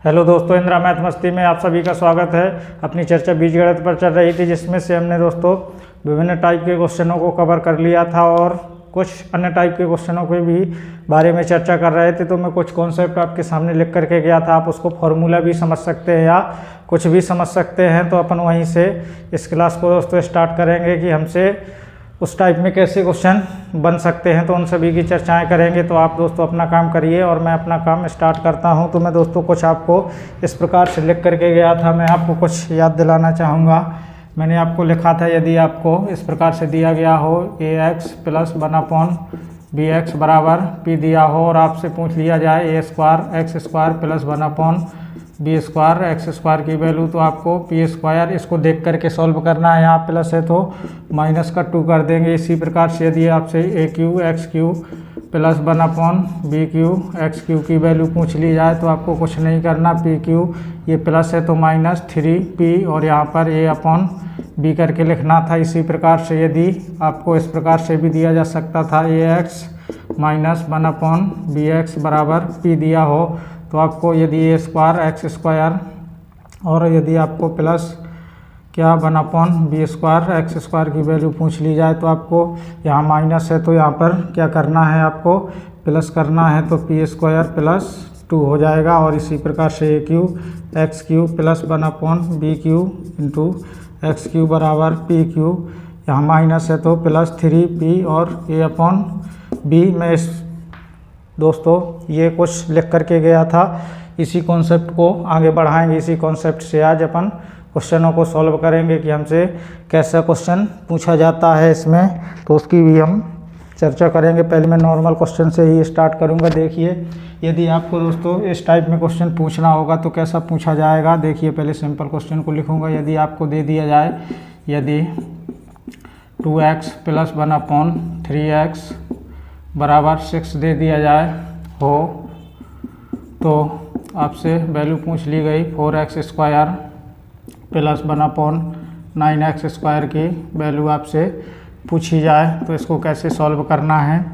Hello दोस्तों, Indira math मस्ती में आप सभी का स्वागत है। अपनी चर्चा बीजगणित पर चल रही थी, जिसमें से हमने दोस्तों विभिन्न टाइप के क्वेश्चनों को कवर कर लिया था और कुछ अन्य टाइप के क्वेश्चनों के भी बारे में चर्चा कर रहे थे। तो मैं कुछ कॉन्सेप्ट आपके सामने लिख करके गया था, आप उसको फॉर्मूला भी समझ सकते हैं या कुछ भी समझ सकते हैं। तो अपन वहीं से इस क्लास को दोस्तों स्टार्ट करेंगे कि हमसे उस टाइप में कैसे क्वेश्चन बन सकते हैं, तो उन सभी की चर्चाएं करेंगे। तो आप दोस्तों अपना काम करिए और मैं अपना काम स्टार्ट करता हूं। तो मैं दोस्तों कुछ आपको इस प्रकार से लिख करके गया था, मैं आपको कुछ याद दिलाना चाहूँगा। मैंने आपको लिखा था, यदि आपको इस प्रकार से दिया गया हो ax प्लस 1/bx बराबर p दिया हो और आपसे पूछ लिया जाए a² प्लस 1/b² x² की वैल्यू, तो आपको p² इसको देख करके सॉल्व करना है। यहाँ प्लस है तो माइनस का 2 कर देंगे। इसी प्रकार से यदि आपसे aq(x³ प्लस 1/bq x³ की वैल्यू पूछ ली जाए तो आपको कुछ नहीं करना, pq ये प्लस है तो माइनस 3p और यहाँ पर a/b करके लिखना था। इसी प्रकार से यदि आपको इस प्रकार से भी दिया जा सकता था ax माइनस 1/bx बराबर p दिया हो, तो आपको यदि a² और यदि आपको प्लस 1/b² x² की वैल्यू पूछ ली जाए तो आपको यहाँ माइनस है तो यहाँ पर क्या करना है, आपको प्लस करना है। तो p² प्लस 2 हो जाएगा। और इसी प्रकार से aq(x³ plus 1/bq into x³ बराबर pq, यहाँ माइनस है तो प्लस 3p और a/b। मैं इस दोस्तों ये कुछ लिख करके गया था, इसी कॉन्सेप्ट को आगे बढ़ाएंगे। इसी कॉन्सेप्ट से आज अपन क्वेश्चनों को सॉल्व करेंगे कि हमसे कैसा क्वेश्चन पूछा जाता है इसमें, तो उसकी भी हम चर्चा करेंगे। पहले मैं नॉर्मल क्वेश्चन से ही स्टार्ट करूंगा। देखिए, यदि आपको दोस्तों इस टाइप में क्वेश्चन पूछना होगा तो कैसा पूछा जाएगा। देखिए, पहले सिंपल क्वेश्चन को लिखूंगा। यदि आपको दे दिया जाए, यदि 2x प्लस 1/3x बराबर 6 दे दिया जाए हो, तो आपसे वैल्यू पूछ ली गई 4x² प्लस 1/9x² की वैल्यू आपसे पूछी जाए, तो इसको कैसे सॉल्व करना है।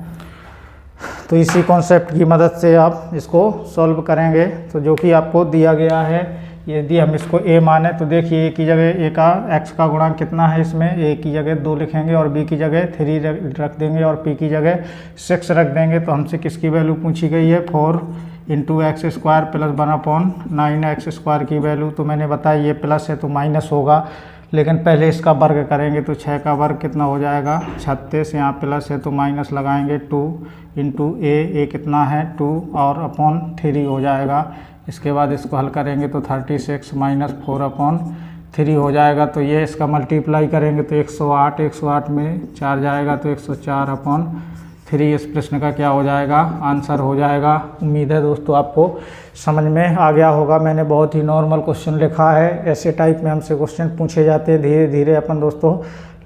तो इसी कॉन्सेप्ट की मदद से आप इसको सॉल्व करेंगे। तो जो कि आपको दिया गया है, यदि हम इसको a माने तो देखिए a की जगह a का x का गुणांक कितना है, इसमें a की जगह 2 लिखेंगे और b की जगह 3 रख देंगे और p की जगह 6 रख देंगे। तो हमसे किसकी वैल्यू पूछी गई है, 4 इंटू x² प्लस 1/9x² की वैल्यू। तो मैंने बताया ये प्लस है तो माइनस होगा, लेकिन पहले इसका वर्ग करेंगे तो 6 का वर्ग कितना हो जाएगा, 36। यहाँ प्लस है तो माइनस लगाएंगे 2 इंटू a कितना है 2 और अपॉन 3 हो जाएगा। इसके बाद इसको हल करेंगे तो 36 माइनस 4/3 हो जाएगा। तो ये इसका मल्टीप्लाई करेंगे तो 108 में 4 जाएगा तो 104/3 इस प्रश्न का क्या हो जाएगा, आंसर हो जाएगा। उम्मीद है दोस्तों आपको समझ में आ गया होगा। मैंने बहुत ही नॉर्मल क्वेश्चन लिखा है। ऐसे टाइप में हमसे क्वेश्चन पूछे जाते हैं। धीरे धीरे अपन दोस्तों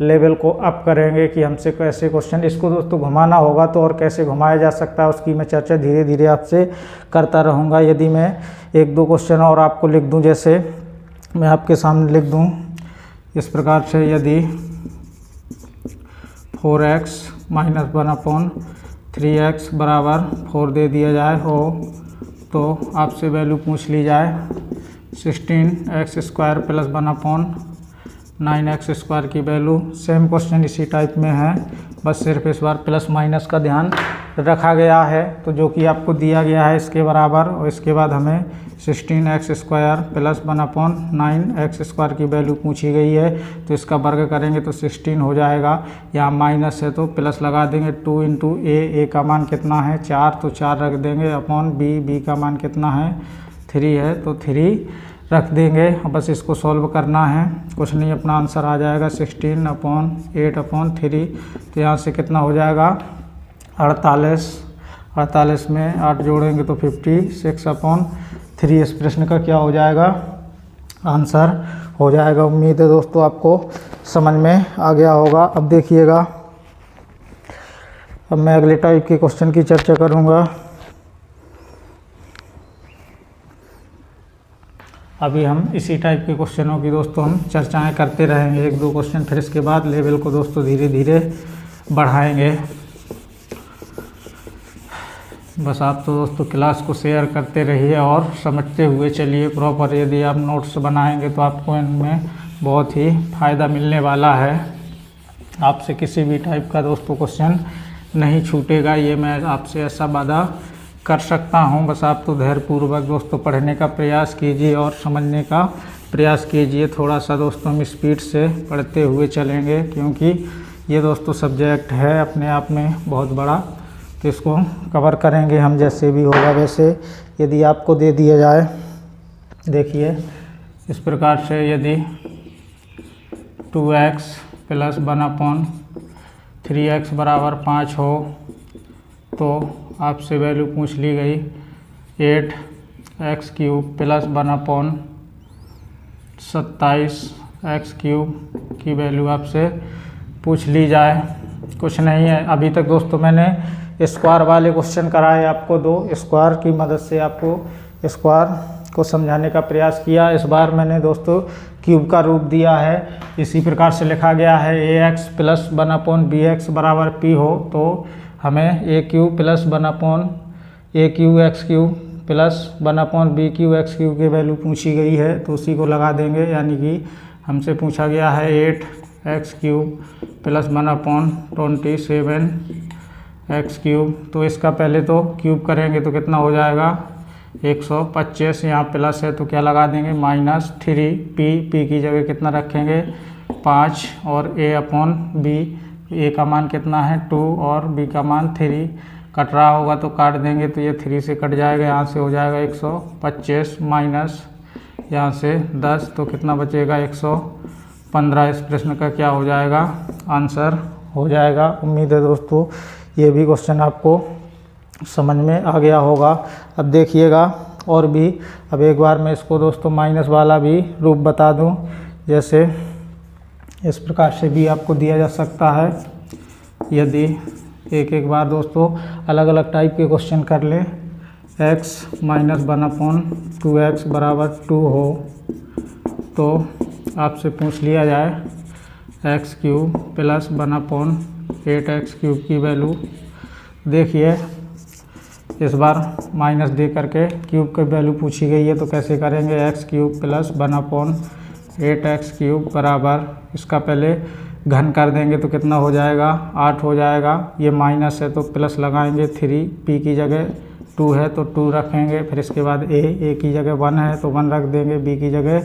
लेवल को अप करेंगे कि हमसे कैसे क्वेश्चन, इसको दोस्तों घुमाना होगा तो और कैसे घुमाया जा सकता है उसकी मैं चर्चा धीरे धीरे आपसे करता रहूँगा। यदि मैं 1-2 क्वेश्चन और आपको लिख दूँ, जैसे मैं आपके सामने लिख दूँ इस प्रकार से, यदि 4x माइनस 1/3x बराबर 4 दे दिया जाए हो, तो आपसे वैल्यू पूछ ली जाए 16x² प्लस 1/9x² की वैल्यू। सेम क्वेश्चन इसी टाइप में है, बस सिर्फ इस बार प्लस माइनस का ध्यान रखा गया है। तो जो कि आपको दिया गया है इसके बराबर, और इसके बाद हमें 16x² प्लस 1/9x² की वैल्यू पूछी गई है, तो इसका वर्ग करेंगे तो 16 हो जाएगा। यहाँ माइनस है तो प्लस लगा देंगे 2 इंटू a का मान कितना है 4, तो 4 रख देंगे अपॉन b का मान कितना है 3 है तो 3 रख देंगे। बस इसको सॉल्व करना है, कुछ नहीं, अपना आंसर आ जाएगा 16/8/3। तो यहाँ से कितना हो जाएगा 48 में 8 जोड़ेंगे तो 56/3 इस प्रश्न का क्या हो जाएगा, आंसर हो जाएगा। उम्मीद है दोस्तों आपको समझ में आ गया होगा। अब देखिएगा, अब मैं अगले टाइप के क्वेश्चन की चर्चा करूँगा। अभी हम इसी टाइप के क्वेश्चनों की दोस्तों हम चर्चाएं करते रहेंगे, 1-2 क्वेश्चन, फिर इसके बाद लेवल को दोस्तों धीरे धीरे बढ़ाएंगे। बस आप तो दोस्तों क्लास को शेयर करते रहिए और समझते हुए चलिए प्रॉपर। यदि आप नोट्स बनाएंगे तो आपको इनमें बहुत ही फ़ायदा मिलने वाला है। आपसे किसी भी टाइप का दोस्तों क्वेश्चन नहीं छूटेगा, ये मैं आपसे ऐसा वादा कर सकता हूँ। बस आप तो धैर्यपूर्वक दोस्तों पढ़ने का प्रयास कीजिए और समझने का प्रयास कीजिए। थोड़ा सा दोस्तों हम स्पीड से पढ़ते हुए चलेंगे, क्योंकि ये दोस्तों सब्जेक्ट है अपने आप में बहुत बड़ा, तो इसको कवर करेंगे हम जैसे भी होगा वैसे। यदि आपको दे दिया जाए, देखिए इस प्रकार से, यदि 2x + 1/3x = 5 हो तो आपसे वैल्यू पूछ ली गई 8x³ + 1/27x³ की वैल्यू आपसे पूछ ली जाए। कुछ नहीं है, अभी तक दोस्तों मैंने स्क्वायर वाले क्वेश्चन कराए आपको, 2 स्क्वायर की मदद से आपको स्क्वायर को समझाने का प्रयास किया। इस बार मैंने दोस्तों क्यूब का रूप दिया है। इसी प्रकार से लिखा गया है ax + 1/bx = p हो तो हमें a³ + 1/aqx³ + 1/bqx³ की वैल्यू पूछी गई है, तो उसी को लगा देंगे। यानी कि हमसे पूछा गया है 8x³ + 1/27x³। तो इसका पहले तो क्यूब करेंगे तो कितना हो जाएगा 125। यहाँ प्लस है तो क्या लगा देंगे -3p। p की जगह कितना रखेंगे 5 और a/b। a का मान कितना है 2 और b का मान 3। कट रहा होगा तो काट देंगे तो ये 3 से कट जाएगा, यहाँ से हो जाएगा 125 माइनस यहाँ से 10 तो कितना बचेगा 115। इस प्रश्न का क्या हो जाएगा आंसर हो जाएगा। उम्मीद है दोस्तों ये भी क्वेश्चन आपको समझ में आ गया होगा। अब देखिएगा और भी, अब एक बार मैं इसको दोस्तों माइनस वाला भी रूप बता दूं। जैसे इस प्रकार से भी आपको दिया जा सकता है। यदि एक बार दोस्तों अलग अलग टाइप के क्वेश्चन कर ले, x - 1/2x = 2 हो तो आपसे पूछ लिया जाए x³ + 1/8x³ की वैल्यू। देखिए इस बार माइनस दे करके क्यूब की वैल्यू पूछी गई है, तो कैसे करेंगे x³ + 1/8x³ बराबर, इसका पहले घन कर देंगे तो कितना हो जाएगा 8 हो जाएगा। ये माइनस है तो प्लस लगाएंगे 3, p की जगह 2 है तो 2 रखेंगे। फिर इसके बाद a की जगह 1 है तो 1 रख देंगे, b की जगह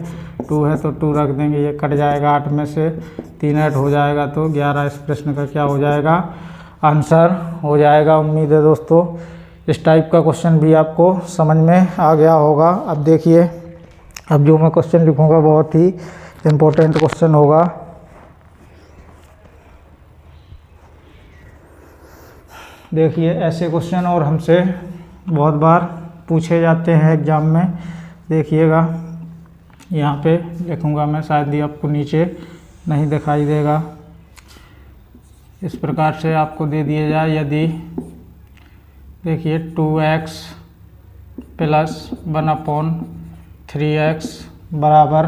2 है तो 2 रख देंगे। ये कट जाएगा 8 में से 3 ऐड हो जाएगा तो 11। इस प्रश्न का क्या हो जाएगा आंसर हो जाएगा। उम्मीद है दोस्तों इस टाइप का क्वेश्चन भी आपको समझ में आ गया होगा। अब देखिए, अब जो मैं क्वेश्चन लिखूँगा बहुत ही इम्पोर्टेंट क्वेश्चन होगा। देखिए ऐसे क्वेश्चन और हमसे बहुत बार पूछे जाते हैं एग्ज़ाम में। देखिएगा यहाँ पे लिखूँगा मैं, शायद ही आपको नीचे नहीं दिखाई देगा। इस प्रकार से आपको दे दिया जाए, यदि देखिए 2x + 1/3x बराबर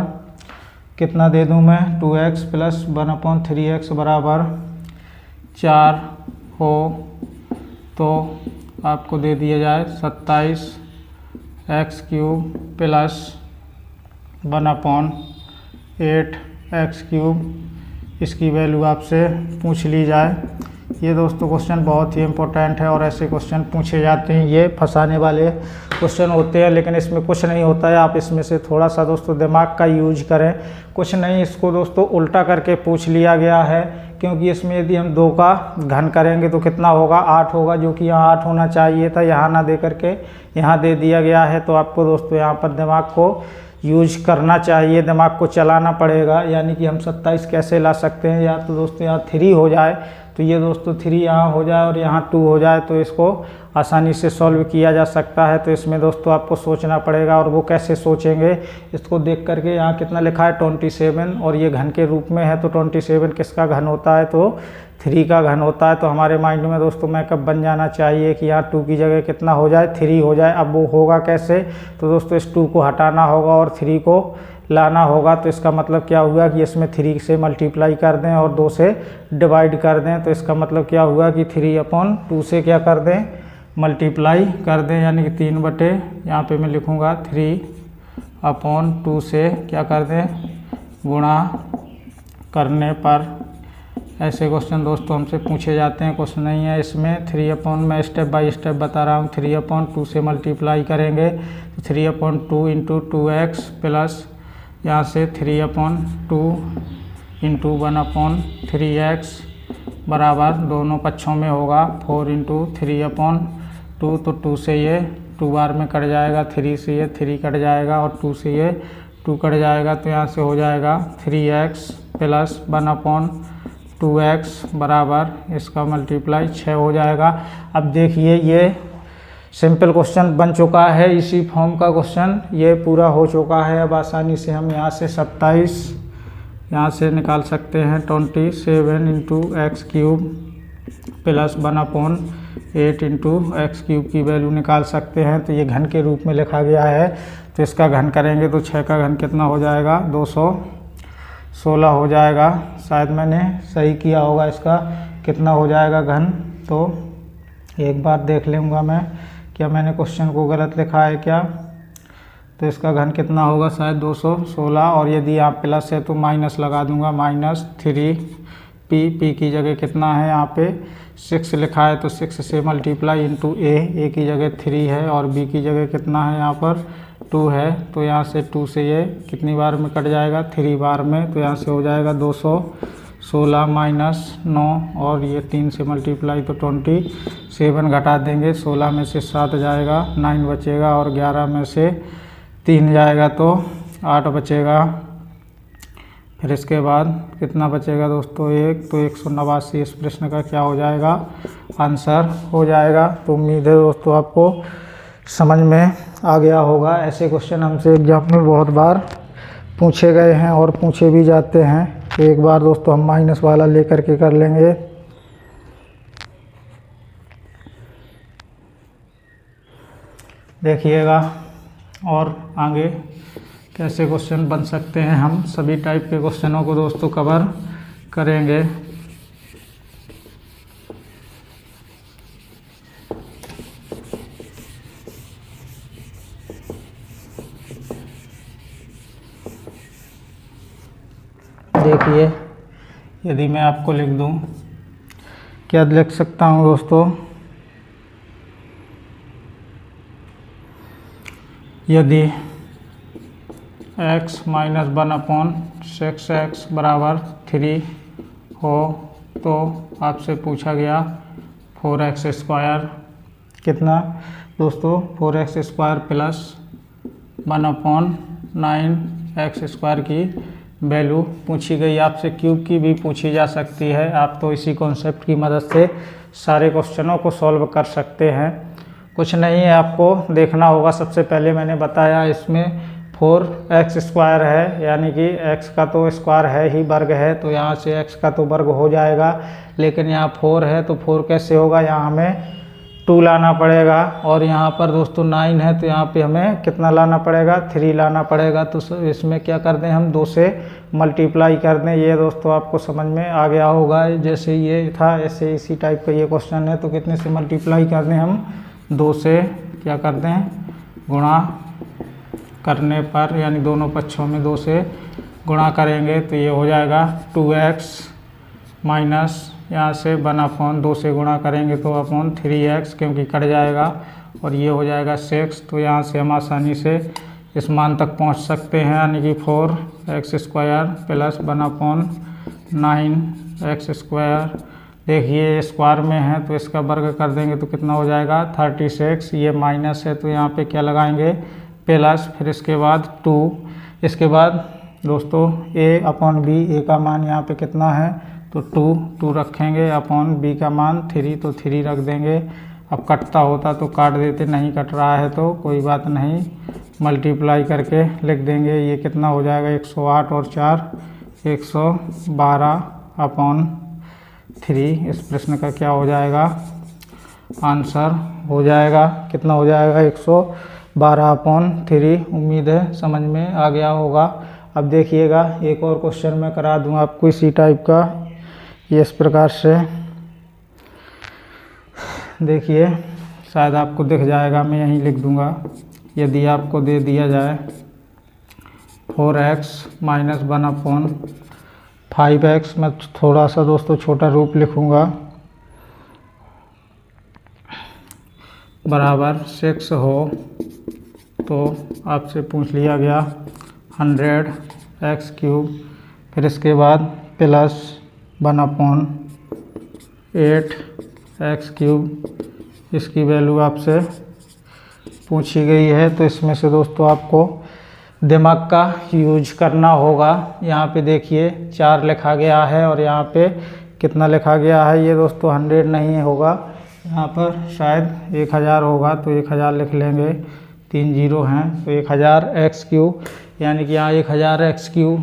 कितना दे दूँ मैं 2x + 1/3x बराबर 4 हो तो आपको दे दिया जाए 27x³ + 1/8x³। इसकी वैल्यू आपसे पूछ ली जाए। ये दोस्तों क्वेश्चन बहुत ही इम्पोर्टेंट है और ऐसे क्वेश्चन पूछे जाते हैं। ये फंसाने वाले क्वेश्चन होते हैं, लेकिन इसमें कुछ नहीं होता है। आप इसमें से थोड़ा सा दोस्तों दिमाग का यूज करें। कुछ नहीं, इसको दोस्तों उल्टा करके पूछ लिया गया है, क्योंकि इसमें यदि हम 2 का घन करेंगे तो कितना होगा 8 होगा, जो कि यहाँ 8 होना चाहिए था, यहाँ ना दे करके यहाँ दे दिया गया है। तो आपको दोस्तों यहाँ पर दिमाग को यूज करना चाहिए, दिमाग को चलाना पड़ेगा। यानी कि हम 27 कैसे ला सकते हैं, या तो दोस्तों यहाँ 3 हो जाए तो ये दोस्तों 3 यहाँ हो जाए और यहाँ 2 हो जाए, तो इसको आसानी से सॉल्व किया जा सकता है। तो इसमें दोस्तों आपको सोचना पड़ेगा, और वो कैसे सोचेंगे इसको देख करके। यहाँ कितना लिखा है 27 और ये घन के रूप में है, तो 27 किसका घन होता है तो 3 का घन होता है। तो हमारे माइंड में दोस्तों मैकअप बन जाना चाहिए कि यहाँ 2 की जगह कितना हो जाए 3 हो जाए। अब वो होगा कैसे, तो दोस्तों इस 2 को हटाना होगा और 3 को लाना होगा। तो इसका मतलब क्या हुआ कि इसमें 3 से मल्टीप्लाई कर दें और 2 से डिवाइड कर दें। तो इसका मतलब क्या हुआ कि 3/2 से क्या कर दें मल्टीप्लाई कर दें, यानी कि 3 बटे यहाँ पे मैं लिखूँगा 3/2 से क्या कर दें, गुणा करने पर। ऐसे क्वेश्चन दोस्तों हमसे पूछे जाते हैं, क्वेश्चन नहीं है इसमें। 3/, मैं स्टेप बाय स्टेप बता रहा हूँ। 3/2 से मल्टीप्लाई करेंगे तो 3/2 इंटू 2x प्लस यहाँ से 3/2 इंटू 1/3x बराबर दोनों पक्षों में होगा 4 इंटू 3/2। तो 2 से ये 2 बार में कट जाएगा, 3 से ये 3 कट जाएगा और 2 से ये 2 कट जाएगा। तो यहाँ से हो जाएगा 3x प्लस 1/2x बराबर इसका मल्टीप्लाई 6 हो जाएगा। अब देखिए ये सिंपल क्वेश्चन बन चुका है, इसी फॉर्म का क्वेश्चन ये पूरा हो चुका है। अब आसानी से हम यहाँ से 27 यहाँ से निकाल सकते हैं। 27 into x cube plus 1/8 into x cube की वैल्यू निकाल सकते हैं। तो ये घन के रूप में लिखा गया है, तो इसका घन करेंगे तो 6 का घन कितना हो जाएगा, 216 हो जाएगा। शायद मैंने सही किया होगा, इसका कितना हो जाएगा घन, तो एक बार देख लूँगा मैं क्या मैंने क्वेश्चन को गलत लिखा है क्या। तो इसका घन कितना होगा, शायद 216, और यदि यहाँ प्लस है तो माइनस लगा दूंगा, -3p की जगह कितना है यहाँ पे 6 लिखा है, तो 6 से मल्टीप्लाई इंटू ए की जगह 3 है और बी की जगह कितना है यहाँ पर 2 है। तो यहाँ से 2 से ये कितनी बार में कट जाएगा, 3 बार में। तो यहाँ से हो जाएगा 216 -9 और ये 3 से मल्टीप्लाई तो 27 घटा देंगे, 16 में से 7 जाएगा, 9 बचेगा और 11 में से 3 जाएगा तो 8 बचेगा। फिर इसके बाद कितना बचेगा दोस्तों, 1, तो 189 इस प्रश्न का क्या हो जाएगा, आंसर हो जाएगा। तो उम्मीद है दोस्तों आपको समझ में आ गया होगा। ऐसे क्वेश्चन हमसे एग्जाम में बहुत बार पूछे गए हैं और पूछे भी जाते हैं। तो एक बार दोस्तों हम माइनस वाला लेकर के कर लेंगे। देखिएगा और आगे कैसे क्वेश्चन बन सकते हैं, हम सभी टाइप के क्वेश्चनों को दोस्तों कवर करेंगे। देखिए यदि मैं आपको लिख दूं, क्या लिख सकता हूं दोस्तों, यदि x - 1/6x बराबर 3 हो तो आपसे पूछा गया 4x² कितना दोस्तों, 4x² प्लस 1/9x² की वैल्यू पूछी गई। आपसे क्यूब की भी पूछी जा सकती है। आप तो इसी कॉन्सेप्ट की मदद से सारे क्वेश्चनों को सॉल्व कर सकते हैं। कुछ नहीं है, आपको देखना होगा। सबसे पहले मैंने बताया इसमें 4x² है, यानी कि x का तो स्क्वायर है ही, वर्ग है, तो यहाँ से x का तो वर्ग हो जाएगा। लेकिन यहाँ 4 है तो 4 कैसे होगा, यहाँ हमें 2 लाना पड़ेगा। और यहाँ पर दोस्तों 9 है तो यहाँ पे हमें कितना लाना पड़ेगा, 3 लाना पड़ेगा। तो इसमें क्या कर दें, हम 2 से मल्टीप्लाई कर दें। ये दोस्तों आपको समझ में आ गया होगा। जैसे ये था ऐसे इसी टाइप का ये क्वेश्चन है, तो कितने से मल्टीप्लाई कर दें, हम 2 से क्या कर दें, गुणा करने पर, यानी दोनों पक्षों में 2 से गुणा करेंगे तो ये हो जाएगा 2x माइनस यहाँ से 1/2 से गुणा करेंगे तो 3x, क्योंकि कट जाएगा, और ये हो जाएगा 6। तो यहाँ से हम आसानी से इस मान तक पहुँच सकते हैं, यानी कि 4x² प्लस 1/9x²। देखिए स्क्वायर में है तो इसका वर्ग कर देंगे तो कितना हो जाएगा, 36। ये माइनस है तो यहाँ पे क्या लगाएंगे, प्लस, फिर इसके बाद 2। इसके बाद दोस्तों a/b, a का मान यहाँ पे कितना है तो 2 रखेंगे, अपॉन b का मान 3 तो 3 रख देंगे। अब कटता होता तो काट देते, नहीं कट रहा है तो कोई बात नहीं, मल्टीप्लाई करके लिख देंगे। ये कितना हो जाएगा, 108 और 4 112/3। इस प्रश्न का क्या हो जाएगा, आंसर हो जाएगा, कितना हो जाएगा, 112/3। उम्मीद है समझ में आ गया होगा। अब देखिएगा एक और क्वेश्चन मैं करा दूँ आपको इसी टाइप का, ये इस प्रकार से। देखिए शायद आपको दिख जाएगा, मैं यहीं लिख दूंगा। यदि आपको दे दिया जाए 4x माइनस 1/5x, मैं थोड़ा सा दोस्तों छोटा रूप लिखूंगा, बराबर 6 हो तो आपसे पूछ लिया गया 100x³, फिर इसके बाद प्लस 1/8x³, इसकी वैल्यू आपसे पूछी गई है। तो इसमें से दोस्तों आपको दिमाग का यूज करना होगा। यहाँ पे देखिए 4 लिखा गया है और यहाँ पे कितना लिखा गया है, ये दोस्तों 100 नहीं होगा, यहाँ पर शायद 1000 होगा, तो 1000 लिख लेंगे, 3 0 हैं, तो 1000x³, यानी कि यहाँ 1000x³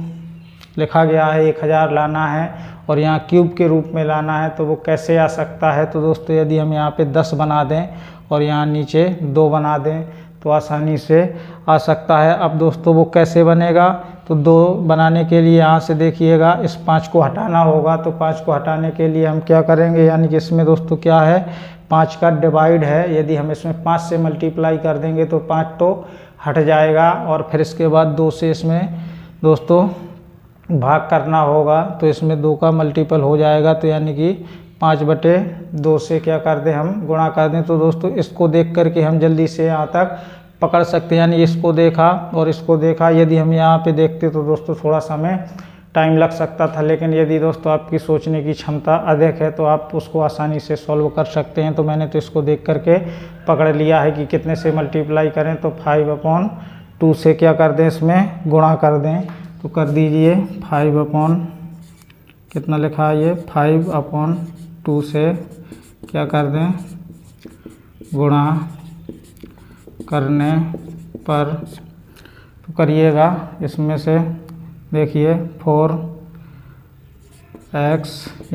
लिखा गया है, 1000 लाना है और यहाँ क्यूब के रूप में लाना है। तो वो कैसे आ सकता है, तो दोस्तों यदि हम यहाँ पे 10 बना दें और यहाँ नीचे 2 बना दें तो आसानी से आ सकता है। अब दोस्तों वो कैसे बनेगा, तो 2 बनाने के लिए यहाँ से देखिएगा इस 5 को हटाना होगा। तो 5 को हटाने के लिए हम क्या करेंगे, यानी कि इसमें दोस्तों क्या है, 5 का डिवाइड है, यदि हम इसमें 5 से मल्टीप्लाई कर देंगे तो 5 तो हट जाएगा और फिर इसके बाद 2 से इसमें दोस्तों भाग करना होगा, तो इसमें 2 का मल्टीपल हो जाएगा, तो यानी कि 5/2 से क्या कर दें, हम गुणा कर दें। तो दोस्तों इसको देख करके हम जल्दी से यहाँ तक पकड़ सकते हैं, यानी इसको देखा और इसको देखा। यदि हम यहाँ पे देखते तो दोस्तों थोड़ा समय टाइम लग सकता था, लेकिन यदि दोस्तों आपकी सोचने की क्षमता अधिक है तो आप उसको आसानी से सॉल्व कर सकते हैं। तो मैंने तो इसको देख करके पकड़ लिया है कि कितने से मल्टीप्लाई करें, तो 5/2 से क्या कर दें, इसमें गुणा कर दें। तो कर दीजिए 5 कितना लिखा है, ये 5/2 से क्या कर दें, गुणा करने पर तो करिएगा, इसमें से देखिए 4x ×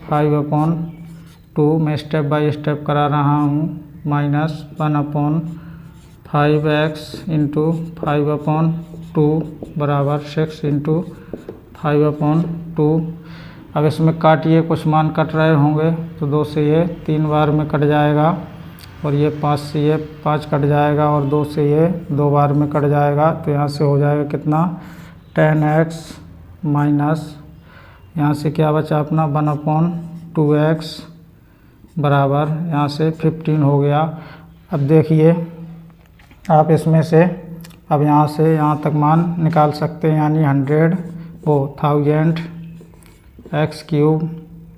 5/2, मैं स्टेप बाय स्टेप करा रहा हूँ, माइनस 1/5x × 5/2 बराबर 6 × 5/2। अब इसमें काटिए, कुछ मान कट रहे होंगे, तो 2 से ये 3 बार में कट जाएगा और ये 5 से ये 5 कट जाएगा और 2 से ये 2 बार में कट जाएगा। तो यहाँ से हो जाएगा कितना, 10x माइनस यहाँ से क्या बचा अपना 1/2x बराबर यहाँ से 15 हो गया। अब देखिए आप इसमें से अब यहाँ से यहाँ तक मान निकाल सकते हैं, यानी 1000x³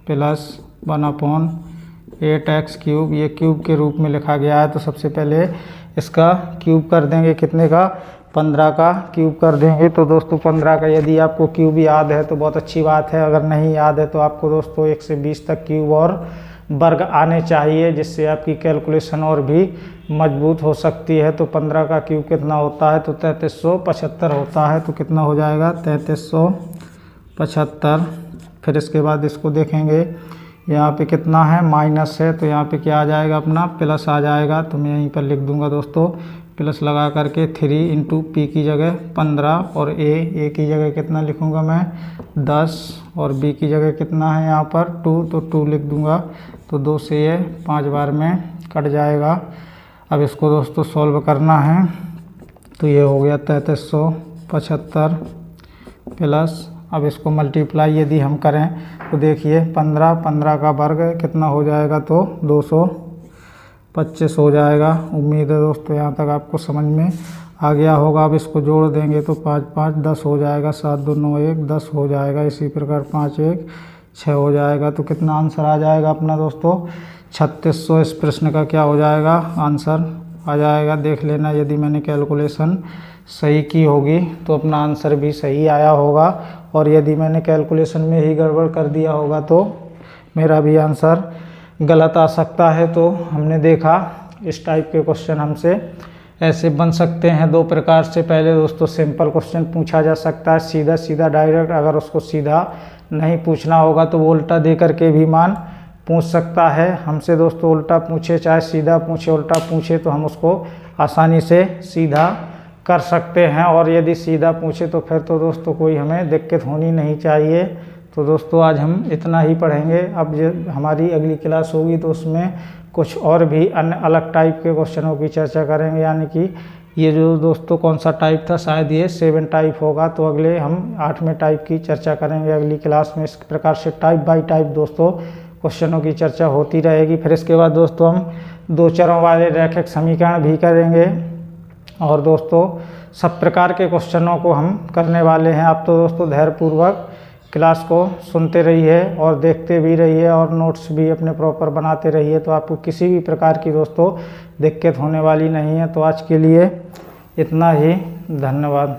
प्लस 1/8x³, ये क्यूब के रूप में लिखा गया है। तो सबसे पहले इसका क्यूब कर देंगे, कितने का, 15 का क्यूब कर देंगे। तो दोस्तों 15 का यदि आपको क्यूब याद है तो बहुत अच्छी बात है, अगर नहीं याद है तो आपको दोस्तों 1 से 20 तक क्यूब और वर्ग आने चाहिए, जिससे आपकी कैलकुलेशन और भी मजबूत हो सकती है। तो 15 का क्यूब कितना होता है, तो 3375 होता है। तो कितना हो जाएगा, 3375। फिर इसके बाद इसको देखेंगे, यहाँ पे कितना है, माइनस है, तो यहाँ पे क्या आ जाएगा, अपना प्लस आ जाएगा। तो मैं यहीं पर लिख दूंगा दोस्तों, प्लस लगा करके 3 × p की जगह 15 और a की जगह कितना लिखूंगा मैं, 10 और b की जगह कितना है यहाँ पर 2, तो 2 लिख दूंगा। तो 2 से ये 5 बार में कट जाएगा। अब इसको दोस्तों सॉल्व करना है, तो ये हो गया 3375 प्लस, अब इसको मल्टीप्लाई यदि हम करें तो देखिए 15 का वर्ग कितना हो जाएगा, तो 225 हो जाएगा। उम्मीद है दोस्तों यहाँ तक आपको समझ में आ गया होगा। अब इसको जोड़ देंगे तो 5 5 10 हो जाएगा, 7 2 9 1 10 हो जाएगा। इसी प्रकार 5 1 6 हो जाएगा। तो कितना आंसर आ जाएगा अपना दोस्तों, 3600 इस प्रश्न का क्या हो जाएगा, आंसर आ जाएगा। देख लेना, यदि मैंने कैलकुलेशन सही की होगी तो अपना आंसर भी सही आया होगा, और यदि मैंने कैलकुलेशन में ही गड़बड़ कर दिया होगा तो मेरा भी आंसर गलत आ सकता है। तो हमने देखा इस टाइप के क्वेश्चन हमसे ऐसे बन सकते हैं 2 प्रकार से। पहले दोस्तों सिंपल क्वेश्चन पूछा जा सकता है, सीधा सीधा डायरेक्ट। अगर उसको सीधा नहीं पूछना होगा तो वो उल्टा दे करके भी मान पूछ सकता है हमसे। दोस्तों उल्टा पूछे चाहे सीधा पूछे, उल्टा पूछे तो हम उसको आसानी से सीधा कर सकते हैं, और यदि सीधा पूछे तो फिर तो दोस्तों कोई हमें दिक्कत होनी नहीं चाहिए। तो दोस्तों आज हम इतना ही पढ़ेंगे। अब जो हमारी अगली क्लास होगी तो उसमें कुछ और भी अन्य अलग टाइप के क्वेश्चनों की चर्चा करेंगे, यानी कि ये जो दोस्तों कौन सा टाइप था, शायद ये 7 टाइप होगा। तो अगले हम 8वें टाइप की चर्चा करेंगे अगली क्लास में। इस प्रकार से टाइप बाय टाइप दोस्तों क्वेश्चनों की चर्चा होती रहेगी। फिर इसके बाद दोस्तों हम 2 चरों वाले रैखिक समीकरण भी करेंगे और दोस्तों सब प्रकार के क्वेश्चनों को हम करने वाले हैं। आप तो दोस्तों धैर्यपूर्वक क्लास को सुनते रहिए और देखते भी रहिए और नोट्स भी अपने प्रॉपर बनाते रहिए, तो आपको किसी भी प्रकार की दोस्तों दिक्कत होने वाली नहीं है। तो आज के लिए इतना ही, धन्यवाद।